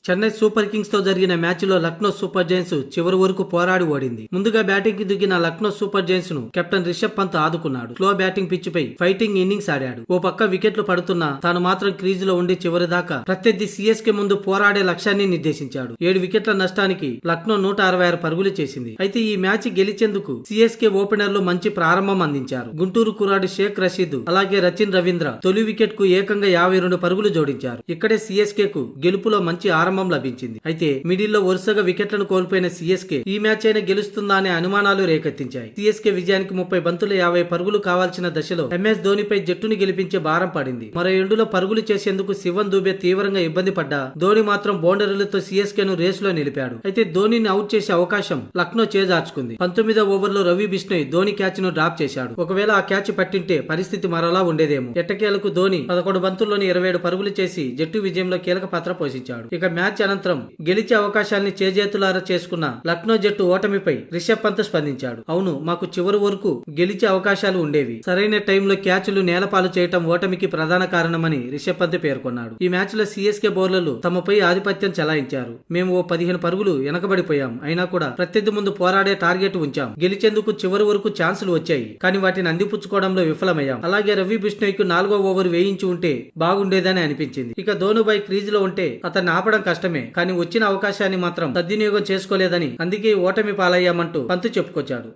Chennai super Kings తో జరిగిన match లో లక్నో సూపర్ జైంట్స్ చివరి వరకు పోరాడి ఓడింది. ముందుగా బ్యాటింగ్ కి దిగిన లక్నో సూపర్ జైంట్స్ ను కెప్టెన్ రిషబ్ పంత్ ఆదుకున్నాడు. స్లో బ్యాటింగ్ పిచ్ పై ఫైటింగ్ ఇన్నింగ్స్ ఆడాడు. ఓ పక్క వికెట్లు పడుతున్నా తాను మాత్రం క్రీజ్ లో ఉండి చివరి దాకా ప్రత్యర్థి సిఎస్కే ముందు పోరాడే లక్ష్యాన్ని నిర్దేశించాడు. 7 వికెట్ల నష్టానికి లక్నో 166 పరుగులు చేసింది. అయితే ఈ మ్యాచ్ గెలిచేందుకు సిఎస్కే ఓపెనర్లు మంచి ప్రారంభం అందించారు. గుంటూరు కుర్రాడు షేక్ రషీద్ అలాగే రచిన్ రవీంద్ర తొలి వికెట్ కు ఏకంగా 52 పరుగులు జోడించారు. ఇక్కడే సిఎస్కే కు గెలుపులో మంచి ఆరంభం లభించింది. అయితే మిడిల్ లో వరుసగా వికెట్లను కోల్పోయిన సిఎస్కే ఈ మ్యాచ్ అయినా గెలుస్తుందా అనే అనుమానాలు రేకెత్తించాయి. సిఎస్కే విజయానికి 30 బంతులు 50 పరుగులు కావాల్సిన దశలో ఎంఎస్ ధోనిపై జట్టుని గెలిపించే భారం పడింది. మరో ఎండులో పరుగులు చేసేందుకు శివన్ దూబే తీవ్రంగా ఇబ్బంది పడ్డా ధోని మాత్రం బౌండరీలతో సిఎస్కే ను రేసులో నిలిపాడు. అయితే ధోనిని అవుట్ చేసే అవకాశం లక్నో చేజార్చుకుంది. 19వ ఓవర్లో రవి బిష్ణోయ్ ధోని క్యాచ్ ను డ్రాప్ చేశాడు. ఒకవేళ ఆ క్యాచ్ పట్టింటే పరిస్థితి మరోలా ఉండేదేమో. ఎట్టకేలకు ధోని 11 బంతుల్లోని 27 పరుగులు చేసి జట్టు విజయంలో కీలక పాత్ర పోషించాడు. ఇక మ్యాచ్ అనంతరం గెలిచే అవకాశాన్ని చేజేతులారా చేసుకున్న లక్నో జట్టు ఓటమిపై రిషబ్ పంత్ స్పందించాడు. అవును, మాకు చివరి వరకు గెలిచే అవకాశాలు ఉండేవి. సరైన టైంలో క్యాచ్లు నేలపాలు చేయటం ఓటమికి ప్రధాన కారణమని రిషబ్ పంత్ పేర్కొన్నాడు. ఈ మ్యాచ్ లో సిఎస్కే బౌలర్లు తమపై ఆధిపత్యం చెలాయించారు. మేము ఓ 15 పరుగులు వెనకబడిపోయాం. అయినా కూడా ప్రత్యర్థి ముందు పోరాడే టార్గెట్ ఉంచాం. గెలిచేందుకు చివరి వరకు ఛాన్సులు వచ్చాయి, కానీ వాటిని అందిపుచ్చుకోవడంలో విఫలమయ్యాం. అలాగే రవి బిష్ణోయ్ కు 4వ ఓవర్ వేయించి ఉంటే బాగుండేదని అనిపించింది. ఇక ధోనుబాయ్ క్రీజ్ లో ఉంటే అతన్ని ఆపడం కష్టమే, కానీ వచ్చిన అవకాశాన్ని మాత్రం సద్వినియోగం చేసుకోలేదని, అందుకే ఓటమి పాలయ్యామంటూ పంత్ చెప్పుకొచ్చాడు.